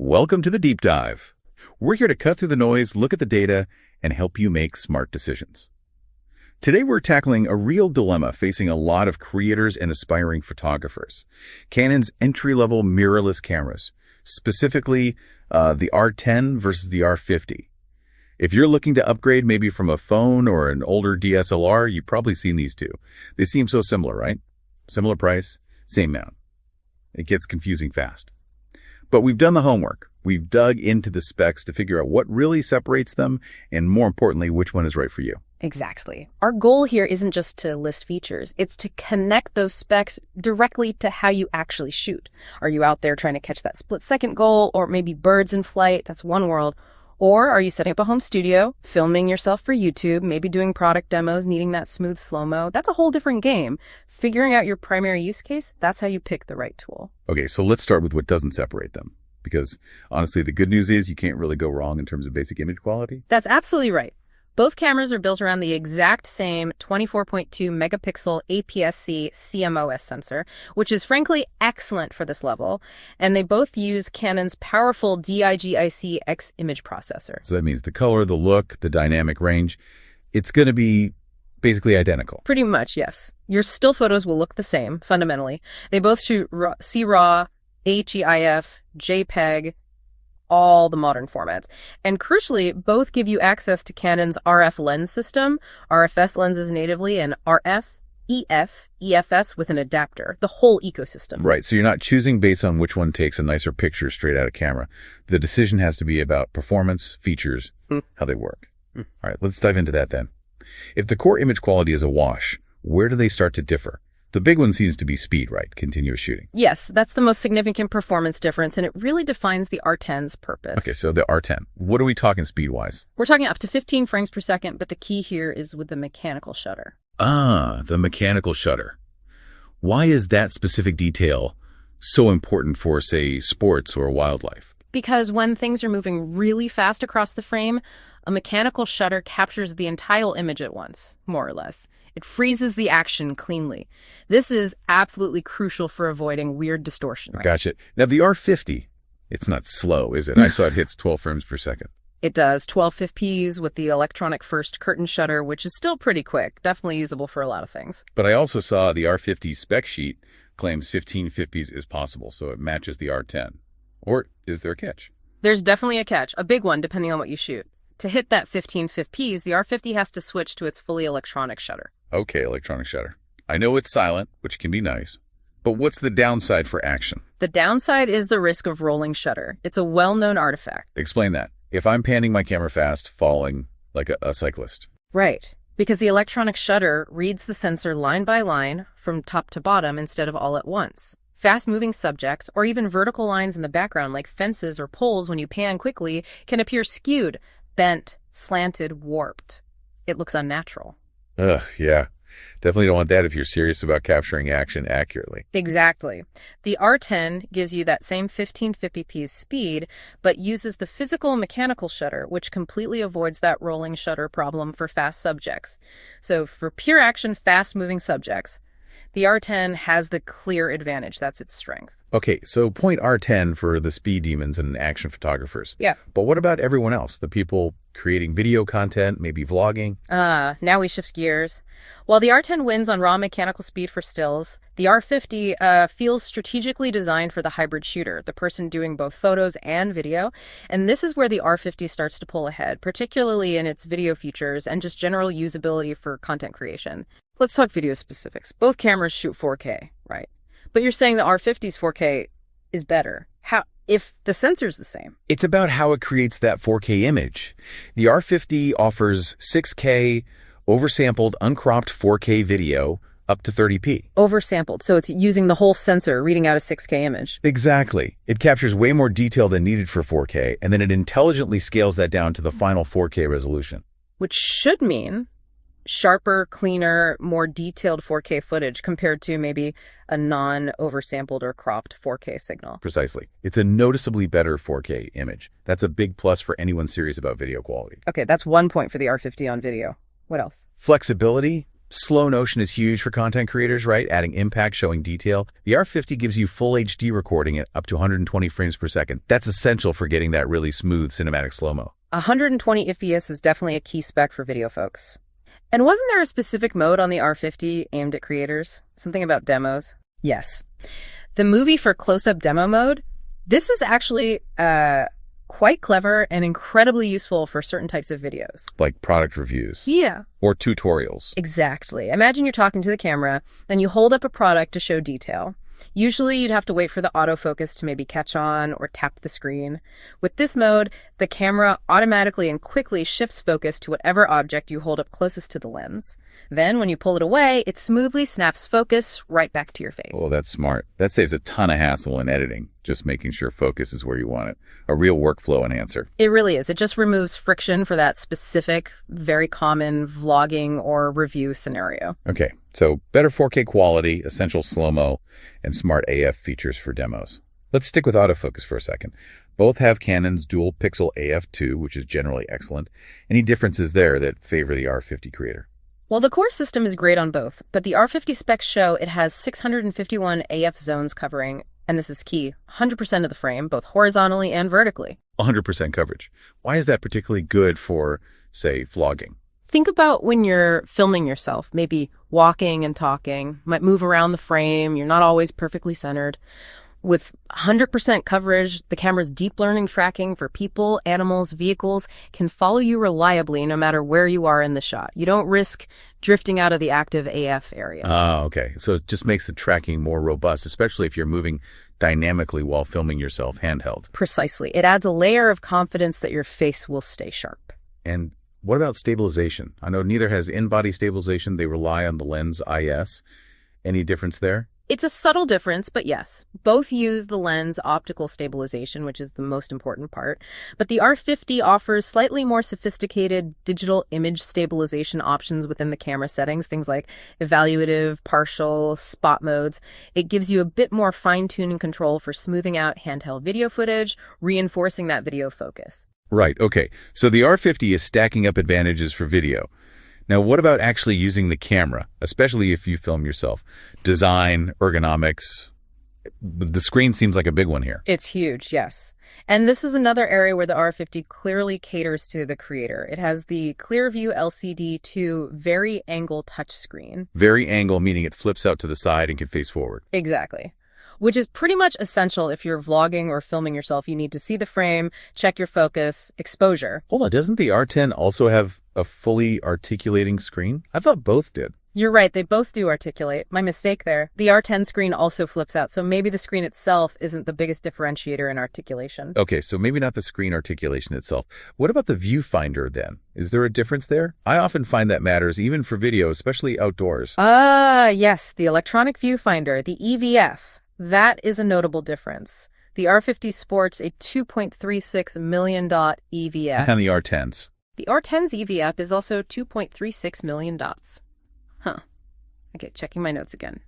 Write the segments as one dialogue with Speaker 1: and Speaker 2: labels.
Speaker 1: Welcome to the Deep Dive. We're here to cut through the noise, look at the data, and help you make smart decisions. Today we're tackling a real dilemma facing a lot of creators and aspiring photographers. Canon's entry-level mirrorless cameras, specifically the R10 versus the R50. If you're looking to upgrade maybe from a phone or an older DSLR, you've probably seen these two. They seem so similar, right? Similar price, same mount. It gets confusing fast. But we've done the homework. We've dug into the specs to figure out what really separates them and, more importantly, which one is right for you.
Speaker 2: Exactly. Our goal here isn't just to list features. It's to connect those specs directly to how you actually shoot. Are you out there trying to catch that split-second goal, or maybe birds in flight? That's one world. Or are you setting up a home studio, filming yourself for YouTube, maybe doing product demos, needing that smooth slow-mo? That's a whole different game. Figuring out your primary use case, that's how you pick the right tool.
Speaker 1: Okay, so let's start with what doesn't separate them. Because honestly, the good news is you can't really go wrong in terms of basic image quality.
Speaker 2: That's absolutely right. Both cameras are built around the exact same 24.2 megapixel APS-C CMOS sensor, which is frankly excellent for this level. And they both use Canon's powerful DIGIC X image processor.
Speaker 1: So that means the color, the look, the dynamic range, it's going to be basically identical.
Speaker 2: Pretty much, yes. Your still photos will look the same, fundamentally. They both shoot CRAW, HEIF, JPEG, all the modern formats. And crucially, both give you access to Canon's RF lens system, RFS lenses natively, and RF, EF, EFS with an adapter, the whole ecosystem.
Speaker 1: Right, so you're not choosing based on which one takes a nicer picture straight out of camera. The decision has to be about performance, features, how they work. All right, let's dive into that then. If the core image quality is a wash, where do they start to differ? The big one seems to be speed, right? Continuous shooting.
Speaker 2: Yes, that's the most significant performance difference, and it really defines the R10's purpose.
Speaker 1: Okay, so the R10. What are we talking speed-wise?
Speaker 2: We're talking up to 15 frames per second, but the key here is with the mechanical shutter.
Speaker 1: Ah, the mechanical shutter. Why is that specific detail so important for, say, sports or wildlife?
Speaker 2: Because when things are moving really fast across the frame, a mechanical shutter captures the entire image at once, more or less. It freezes the action cleanly. This is absolutely crucial for avoiding weird distortion. Right?
Speaker 1: Gotcha. Now, the R50, it's not slow, is it? I saw it hits 12 frames per second.
Speaker 2: It does. 12 fps with the electronic first curtain shutter, which is still pretty quick. Definitely usable for a lot of things.
Speaker 1: But I also saw the R50 spec sheet claims 15 fps is possible, so it matches the R10. Or is there a catch?
Speaker 2: There's definitely a catch, a big one depending on what you shoot. To hit that 15 fps, the R50 has to switch to its fully electronic shutter.
Speaker 1: Okay, electronic shutter. I know it's silent, which can be nice. But what's the downside for action?
Speaker 2: The downside is the risk of rolling shutter. It's a well-known artifact.
Speaker 1: Explain that. If I'm panning my camera fast, falling like a cyclist.
Speaker 2: Right. Because the electronic shutter reads the sensor line by line from top to bottom instead of all at once. Fast-moving subjects, or even vertical lines in the background like fences or poles when you pan quickly, can appear skewed, bent, slanted, warped. It looks unnatural.
Speaker 1: Ugh, yeah. Definitely don't want that if you're serious about capturing action accurately.
Speaker 2: Exactly. The R10 gives you that same 15 fps speed, but uses the physical mechanical shutter, which completely avoids that rolling shutter problem for fast subjects. So for pure action, fast-moving subjects, the R10 has the clear advantage. That's its strength.
Speaker 1: Okay, so point R10 for the speed demons and action photographers.
Speaker 2: Yeah.
Speaker 1: But what about everyone else? The people creating video content, maybe vlogging?
Speaker 2: Now we shift gears. While the R10 wins on raw mechanical speed for stills, the R50 feels strategically designed for the hybrid shooter, the person doing both photos and video. And this is where the R50 starts to pull ahead, particularly in its video features and just general usability for content creation. Let's talk video specifics. Both cameras shoot 4K, right? But you're saying the R50's 4K is better. How, if the sensor's the same?
Speaker 1: It's about how it creates that 4K image. The R50 offers 6K oversampled, uncropped 4K video up to 30p.
Speaker 2: Oversampled, so it's using the whole sensor, reading out a 6K image.
Speaker 1: Exactly. It captures way more detail than needed for 4K, and then it intelligently scales that down to the final 4K resolution.
Speaker 2: Which should mean sharper, cleaner, more detailed 4K footage compared to maybe a non-oversampled or cropped 4K signal.
Speaker 1: Precisely. It's a noticeably better 4K image. That's a big plus for anyone serious about video quality.
Speaker 2: Okay, that's one point for the R50 on video. What else?
Speaker 1: Flexibility. Slow motion is huge for content creators, right? Adding impact, showing detail. The R50 gives you full HD recording at up to 120 frames per second. That's essential for getting that really smooth cinematic slow-mo.
Speaker 2: 120 FPS is definitely a key spec for video folks. And wasn't there a specific mode on the R50 aimed at creators? Something about demos? Yes. The movie for close-up demo mode, this is actually quite clever and incredibly useful for certain types of videos.
Speaker 1: Like product reviews.
Speaker 2: Yeah.
Speaker 1: Or tutorials.
Speaker 2: Exactly. Imagine you're talking to the camera, then you hold up a product to show detail. Usually you'd have to wait for the autofocus to maybe catch on or tap the screen. With this mode, the camera automatically and quickly shifts focus to whatever object you hold up closest to the lens. Then, when you pull it away, it smoothly snaps focus right back to your face.
Speaker 1: Oh, that's smart. That saves a ton of hassle in editing, just making sure focus is where you want it. A real workflow enhancer.
Speaker 2: It really is. It just removes friction for that specific, very common vlogging or review scenario.
Speaker 1: Okay, so better 4K quality, essential slow-mo, and smart AF features for demos. Let's stick with autofocus for a second. Both have Canon's dual pixel AF2, which is generally excellent. Any differences there that favor the R50 creator?
Speaker 2: Well, the core system is great on both, but the R50 specs show it has 651 AF zones covering, and this is key, 100% of the frame, both horizontally and vertically.
Speaker 1: 100% coverage. Why is that particularly good for, say, vlogging?
Speaker 2: Think about when you're filming yourself, maybe walking and talking, might move around the frame, you're not always perfectly centered. With 100% coverage, the camera's deep learning tracking for people, animals, vehicles can follow you reliably no matter where you are in the shot. You don't risk drifting out of the active AF area.
Speaker 1: Oh, okay. So it just makes the tracking more robust, especially if you're moving dynamically while filming yourself handheld.
Speaker 2: Precisely. It adds a layer of confidence that your face will stay sharp.
Speaker 1: And what about stabilization? I know neither has in-body stabilization. They rely on the lens IS. Any difference there?
Speaker 2: It's a subtle difference, but yes, both use the lens optical stabilization, which is the most important part. But the R50 offers slightly more sophisticated digital image stabilization options within the camera settings, things like evaluative, partial, spot modes. It gives you a bit more fine-tuning control for smoothing out handheld video footage, reinforcing that video focus.
Speaker 1: Right, okay. So the R50 is stacking up advantages for video. Now, what about actually using the camera, especially if you film yourself? Design, ergonomics, the screen seems like a big one here.
Speaker 2: It's huge, yes. And this is another area where the R50 clearly caters to the creator. It has the Clearview LCD to very angle touchscreen.
Speaker 1: Very angle, meaning it flips out to the side and can face forward.
Speaker 2: Exactly. Which is pretty much essential if you're vlogging or filming yourself. You need to see the frame, check your focus, exposure.
Speaker 1: Hold on, doesn't the R10 also have a fully articulating screen? I thought both did.
Speaker 2: You're right, they both do articulate. My mistake there. The R10 screen also flips out, so maybe the screen itself isn't the biggest differentiator in articulation.
Speaker 1: Okay, so maybe not the screen articulation itself. What about the viewfinder then? Is there a difference there? I often find that matters even for video, especially outdoors.
Speaker 2: Yes, the electronic viewfinder, the EVF. That is a notable difference. The R50 sports a 2.36 million dot EVF.
Speaker 1: And the R10's?
Speaker 2: The R10's EVF is also 2.36 million dots. Huh. Okay, checking my notes again.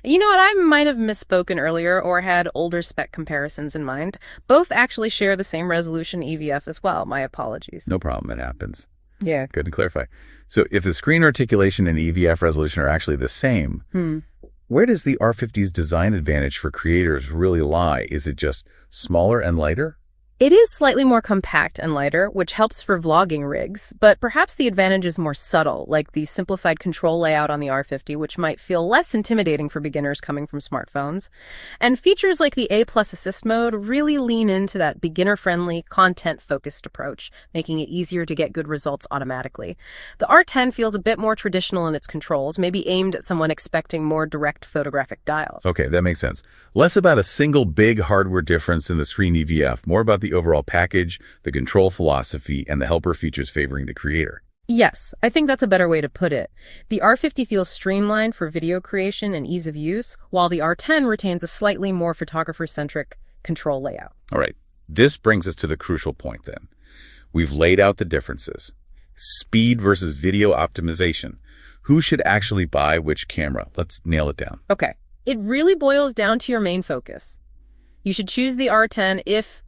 Speaker 2: You know what? I might have misspoken earlier or had older spec comparisons in mind. Both actually share the same resolution EVF as well. My apologies.
Speaker 1: No problem. It happens.
Speaker 2: Yeah.
Speaker 1: Good to clarify. So if the screen articulation and EVF resolution are actually the same, where does the R50's design advantage for creators really lie? Is it just smaller and lighter?
Speaker 2: It is slightly more compact and lighter, which helps for vlogging rigs, but perhaps the advantage is more subtle, like the simplified control layout on the R50, which might feel less intimidating for beginners coming from smartphones. And features like the A+ assist mode really lean into that beginner-friendly, content-focused approach, making it easier to get good results automatically. The R10 feels a bit more traditional in its controls, maybe aimed at someone expecting more direct photographic dials.
Speaker 1: Okay, that makes sense. Less about a single big hardware difference in the screen EVF, more about the overall package, the control philosophy, and the helper features favoring the creator.
Speaker 2: Yes, I think that's a better way to put it. The R50 feels streamlined for video creation and ease of use, while the R10 retains a slightly more photographer-centric control layout.
Speaker 1: All right, this brings us to the crucial point then. We've laid out the differences. Speed versus video optimization. Who should actually buy which camera? Let's nail it down.
Speaker 2: Okay, it really boils down to your main focus. You should choose the R10 if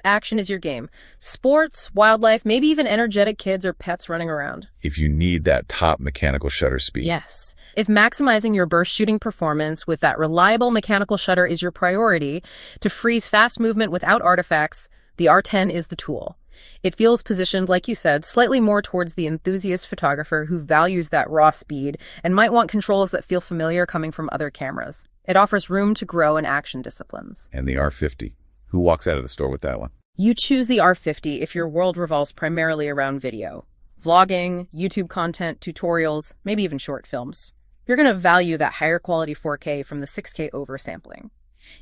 Speaker 2: action is your game. Sports, wildlife, maybe even energetic kids or pets running around.
Speaker 1: If you need that top mechanical shutter speed.
Speaker 2: Yes. If maximizing your burst shooting performance with that reliable mechanical shutter is your priority to freeze fast movement without artifacts, the R10 is the tool. It feels positioned, like you said, slightly more towards the enthusiast photographer who values that raw speed and might want controls that feel familiar coming from other cameras. It offers room to grow in action disciplines.
Speaker 1: And the R50. Who walks out of the store with that one?
Speaker 2: You choose the R50 if your world revolves primarily around video. Vlogging, YouTube content, tutorials, maybe even short films. You're going to value that higher quality 4K from the 6K oversampling.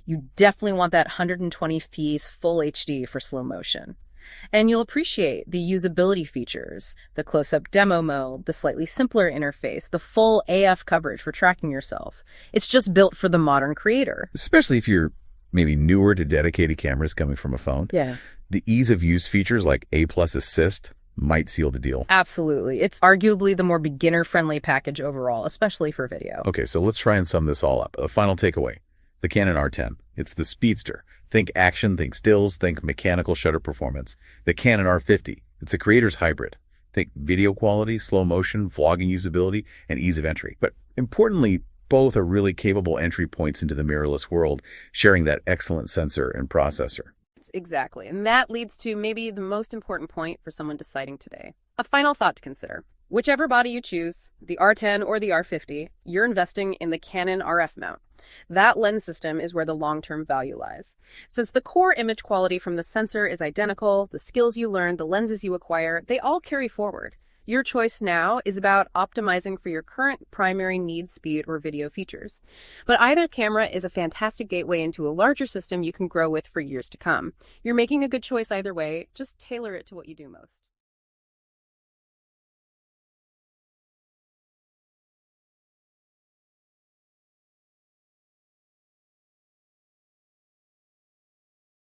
Speaker 2: You definitely want that 120p full HD for slow motion. And you'll appreciate the usability features, the close-up demo mode, the slightly simpler interface, the full AF coverage for tracking yourself. It's just built for the modern creator.
Speaker 1: Especially if you're maybe newer to dedicated cameras coming from a phone.
Speaker 2: Yeah.
Speaker 1: The ease of use features like A+ assist might seal the deal.
Speaker 2: Absolutely. It's arguably the more beginner-friendly package overall, especially for video.
Speaker 1: Okay, so let's try and sum this all up. A final takeaway. The Canon R10. It's the speedster. Think action, think stills, think mechanical shutter performance. The Canon R50. It's the creator's hybrid. Think video quality, slow motion, vlogging usability, and ease of entry. But importantly, both are really capable entry points into the mirrorless world, sharing that excellent sensor and processor.
Speaker 2: Exactly. And that leads to maybe the most important point for someone deciding today. A final thought to consider. Whichever body you choose, the R10 or the R50, you're investing in the Canon RF mount. That lens system is where the long-term value lies. Since the core image quality from the sensor is identical, the skills you learn, the lenses you acquire, they all carry forward. Your choice now is about optimizing for your current primary needs, speed, or video features. But either camera is a fantastic gateway into a larger system you can grow with for years to come. You're making a good choice either way, just tailor it to what you do most.